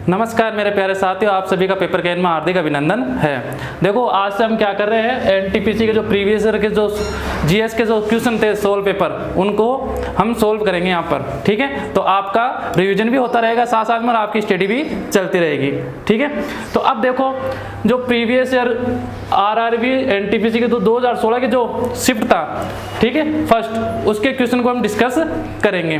नमस्कार मेरे प्यारे साथियों, आप सभी का पेपर कैन में हार्दिक अभिनंदन है। देखो आज से हम क्या कर रहे हैं, एनटीपीसी के जो प्रीवियस ईयर के जो जीएस के जो क्वेश्चन थे सोल्व पेपर, उनको हम सोल्व करेंगे यहाँ पर। ठीक है, तो आपका रिवीजन भी होता रहेगा साथ साथ में और आपकी स्टडी भी चलती रहेगी। ठीक है, तो अब देखो जो प्रीवियस ईयर आरआरबी एनटीपीसी के 2016 के जो शिफ्ट था, ठीक है फर्स्ट, उसके क्वेश्चन को हम डिस्कस करेंगे।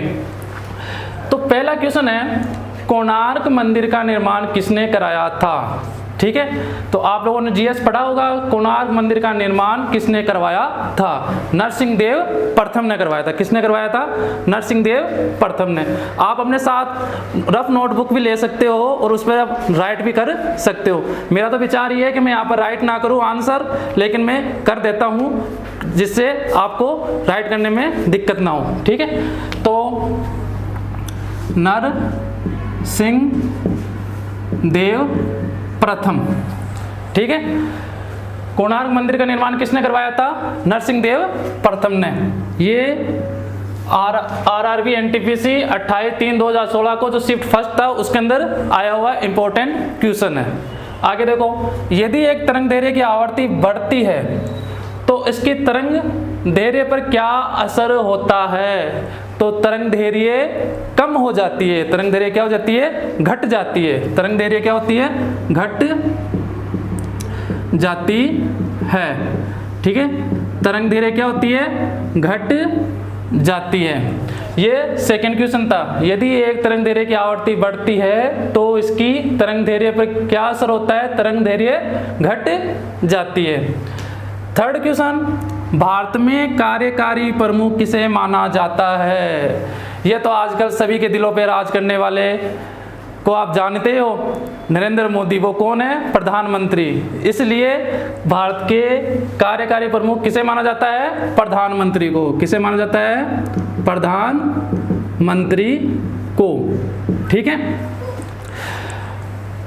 तो पहला क्वेश्चन है, कोणार्क मंदिर का निर्माण किसने कराया था। ठीक है, तो आप लोगों ने जीएस पढ़ा होगा, कोणार्क मंदिर का निर्माण किसने करवाया था। नरसिंहदेव प्रथम ने करवाया था। किसने करवाया था? नरसिंहदेव प्रथम ने। आप अपने साथ रफ नोटबुक भी ले सकते हो और उस पर आप राइट भी कर सकते हो। मेरा तो विचार ये है कि मैं यहाँ पर राइट ना करूँ आंसर, लेकिन मैं कर देता हूँ जिससे आपको राइट करने में दिक्कत ना हो। ठीक है, तो नर सिंह देव प्रथम। ठीक है, कोणार्क मंदिर का निर्माण किसने करवाया था? नरसिंहदेव प्रथम ने। ये आरआरबी एनटीपीसी 28/3/2016 को जो शिफ्ट फर्स्ट था उसके अंदर आया हुआ इंपॉर्टेंट क्वेश्चन है। आगे देखो, यदि एक तरंग दैर्घ्य की आवर्ती बढ़ती है तो इसकी तरंग दैर्घ्य पर क्या असर होता है। तो तरंग दैर्घ्य कम हो जाती है। तरंग दैर्घ्य क्या हो जाती है? घट जाती है। तरंग दैर्घ्य क्या होती है? घट जाती है। ठीक है, तरंग दैर्घ्य क्या होती है? घट जाती है। ये सेकंड क्वेश्चन था, यदि एक तरंग दैर्घ्य की आवर्ती बढ़ती है तो इसकी तरंग दैर्घ्य पर क्या असर होता है? तरंग दैर्घ्य घट जाती है। थर्ड क्वेश्चन, भारत में कार्यकारी प्रमुख किसे माना जाता है। यह तो आजकल सभी के दिलों पे राज करने वाले को आप जानते हो, नरेंद्र मोदी। वो कौन है? प्रधानमंत्री। इसलिए भारत के कार्यकारी प्रमुख किसे माना जाता है? प्रधानमंत्री को। किसे माना जाता है? प्रधानमंत्री को। ठीक है,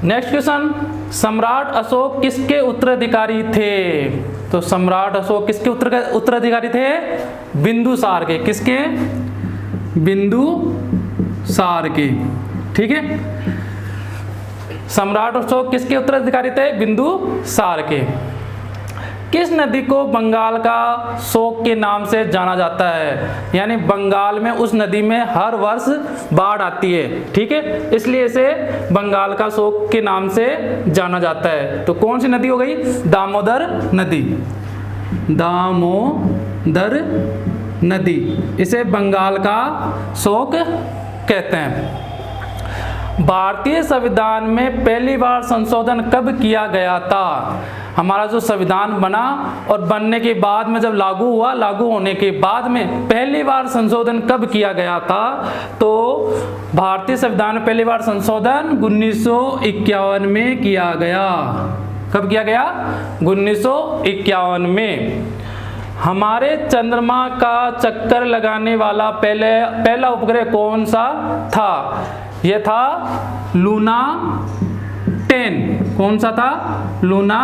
नेक्स्ट क्वेश्चन, सम्राट अशोक किसके उत्तराधिकारी थे। तो सम्राट अशोक किसके उत्तराधिकारी थे? बिंदुसार के। किसके? बिंदुसार के। ठीक है, सम्राट अशोक किसके उत्तराधिकारी थे? बिंदुसार के। किस नदी को बंगाल का शोक के नाम से जाना जाता है। यानी बंगाल में उस नदी में हर वर्ष बाढ़ आती है। ठीक है, इसलिए इसे बंगाल का शोक के नाम से जाना जाता है। तो कौन सी नदी हो गई? दामोदर नदी। दामोदर नदी, इसे बंगाल का शोक कहते हैं। भारतीय संविधान में पहली बार संशोधन कब किया गया था। हमारा जो संविधान बना और बनने के बाद में जब लागू हुआ, लागू होने के बाद में पहली बार संशोधन कब किया गया था। तो भारतीय संविधान में पहली बार संशोधन 1951 में किया गया। कब किया गया? 1951 में। हमारे चंद्रमा का चक्कर लगाने वाला पहला उपग्रह कौन सा था। यह था लूना 10। कौन सा था? लूना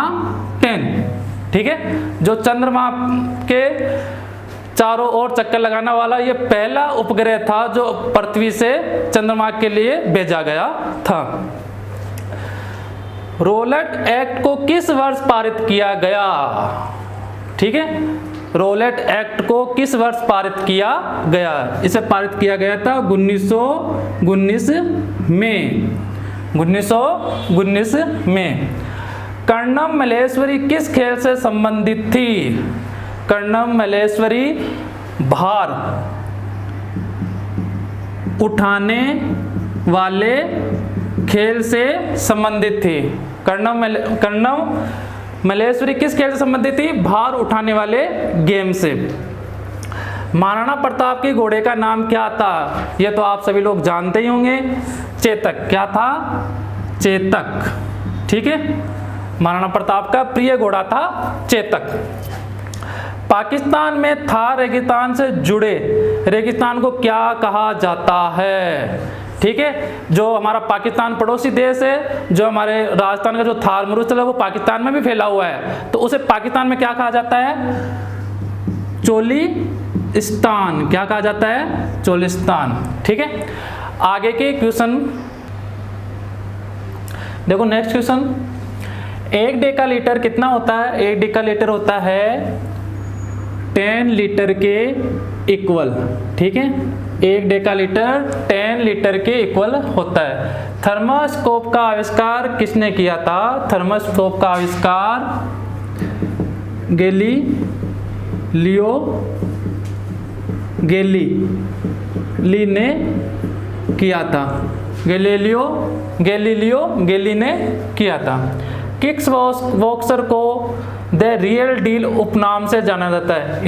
10। ठीक है, जो चंद्रमा के चारों ओर चक्कर लगाने वाला ये पहला उपग्रह था जो पृथ्वी से चंद्रमा के लिए भेजा गया था। रोलेट एक्ट को किस वर्ष पारित किया गया। ठीक है, रोलेट एक्ट को किस वर्ष पारित किया गया। इसे पारित किया गया था 1919 में। 1919 में। कर्णम मल्लेश्वरी किस खेल से संबंधित थी। कर्णम मल्लेश्वरी भार उठाने वाले खेल से संबंधित थी। कर्णम मल्लेश्वरी किस खेल से संबंधित थी? भार उठाने वाले गेम से। महाराणा प्रताप के घोड़े का नाम क्या था। यह तो आप सभी लोग जानते ही होंगे, चेतक। क्या था? चेतक। ठीक है, महाराणा प्रताप का प्रिय घोड़ा था चेतक। पाकिस्तान में थार रेगिस्तान से जुड़े रेगिस्तान को क्या कहा जाता है। ठीक है, जो हमारा पाकिस्तान पड़ोसी देश है, जो हमारे राजस्थान का जो थार मरुस्थल है वो पाकिस्तान में भी फैला हुआ है, तो उसे पाकिस्तान में क्या कहा जाता है? चोलिस्तान। क्या कहा जाता है? चोलिस्तान। ठीक है, आगे के क्वेश्चन देखो नेक्स्ट क्वेश्चन, 1 डेकालीटर कितना होता है? 1 डेकालीटर होता है 10 लीटर के इक्वल, ठीक है। 1 डेकालीटर 10 लीटर के इक्वल होता है। थर्मास्कोप का आविष्कार किसने किया था? थर्मास्कोप का आविष्कार गैलीली ने किया था। गैलीली ने किया था। किक्स बॉक्सर को द रियल डील उपनाम से जाना जाता है?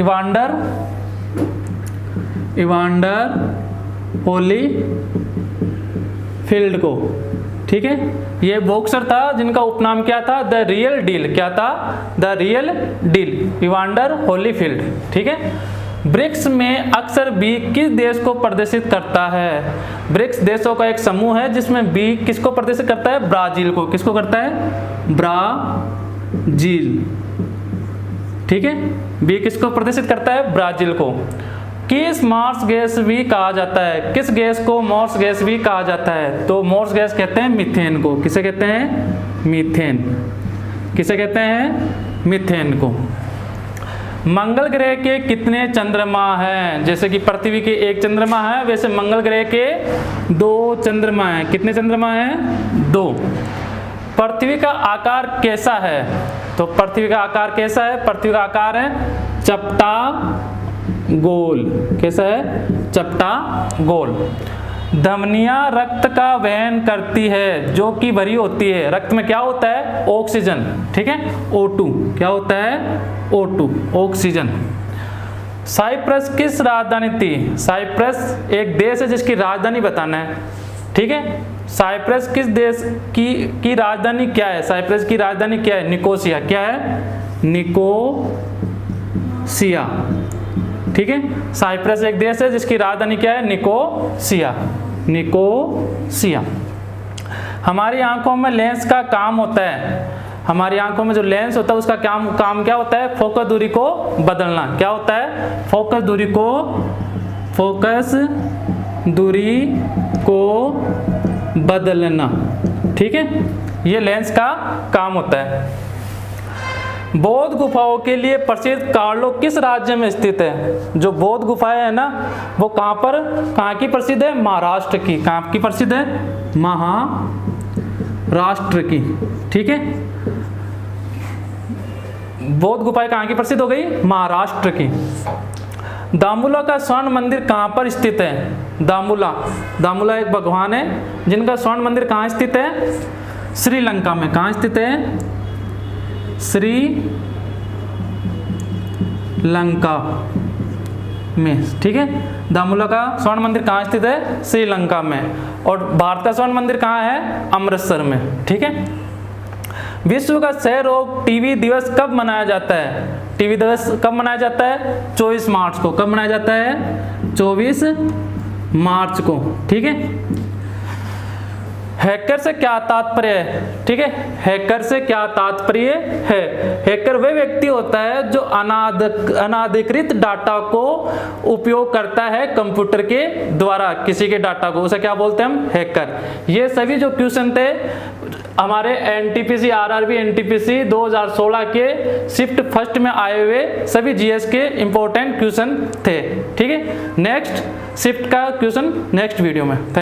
इवांडर होलीफील्ड को, ठीक है। ये बॉक्सर था जिनका उपनाम क्या था? The real deal. क्या था? The real deal, Evander Holyfield, ठीक है। ब्रिक्स में अक्सर बी किस देश को प्रदर्शित करता है? ब्रिक्स देशों का एक समूह है जिसमें बी किसको प्रदर्शित करता है? ब्राजील को। किसको करता है? ब्राजील, ठीक है। बी किसको प्रदर्शित करता है? ब्राजील को। किस मार्स गैस भी कहा जाता है? किस गैस को मार्स गैस भी कहा जाता है? तो मार्स गैस कहते हैं मीथेन को। किसे कहते हैं? मीथेन। किसे कहते हैं? मीथेन को। मंगल ग्रह के कितने चंद्रमा हैं? जैसे कि पृथ्वी के 1 चंद्रमा है, वैसे मंगल ग्रह के 2 चंद्रमा हैं। कितने चंद्रमा हैं? 2। पृथ्वी का आकार कैसा है? तो पृथ्वी का आकार कैसा है? पृथ्वी का आकार है चपटा गोल। कैसा है? चपटा गोल। धमनियां रक्त का वहन करती है जो कि भरी होती है। रक्त में क्या होता है? ऑक्सीजन, ठीक है। O2। क्या होता है? O2, oxygen. साइप्रस किस राजधानी थी? साइप्रस एक देश है जिसकी राजधानी बताना है, ठीक है। साइप्रस किस देश की राजधानी क्या है? साइप्रस की राजधानी क्या है? निकोसिया। क्या है? निकोसिया, ठीक है। साइप्रस एक देश है जिसकी राजधानी क्या है? निकोसिया। निकोसिया। हमारी आंखों में लेंस का काम होता है। हमारी आंखों में जो लेंस होता है उसका काम क्या होता है? फोकस दूरी को बदलना। क्या होता है? फोकस दूरी को बदलना, ठीक है। ये लेंस का काम होता है। बौद्ध गुफाओं के लिए प्रसिद्ध कार्लो किस राज्य में स्थित है? जो बौद्ध गुफाएं है ना, वो कहाँ की प्रसिद्ध है? महाराष्ट्र की। कहाँ की प्रसिद्ध है? महाराष्ट्र की, ठीक है। बौद्ध गुफाएं कहाँ की प्रसिद्ध हो गई? महाराष्ट्र की। दामुला का स्वर्ण मंदिर कहाँ पर स्थित है? दामुला एक भगवान है जिनका स्वर्ण मंदिर कहाँ स्थित है? श्रीलंका में। कहाँ स्थित है? श्रीलंका में, ठीक है। दामुला का स्वर्ण मंदिर कहाँ स्थित है? श्रीलंका में। और भारत का स्वर्ण मंदिर कहाँ है? अमृतसर में, ठीक है। विश्व का क्षय रोग टीबी दिवस कब मनाया जाता है? टीबी दिवस कब मनाया जाता है? 24 मार्च को। कब मनाया जाता है? 24 मार्च को, ठीक है। हैकर से क्या तात्पर्य है? ठीक है, हैकर से क्या तात्पर्य है? हैकर वह व्यक्ति होता है जो अनाधिकृत डाटा को उपयोग करता है कंप्यूटर के द्वारा, किसी के डाटा को, उसे क्या बोलते हैं हम? हैकर। ये सभी जो क्वेश्चन थे हमारे एनटीपीसी आरआरबी एनटीपीसी 2016 के शिफ्ट फर्स्ट में आए हुए सभी जीएस के इंपॉर्टेंट क्वेश्चन थे। ठीक है, नेक्स्ट शिफ्ट का क्वेश्चन नेक्स्ट वीडियो में।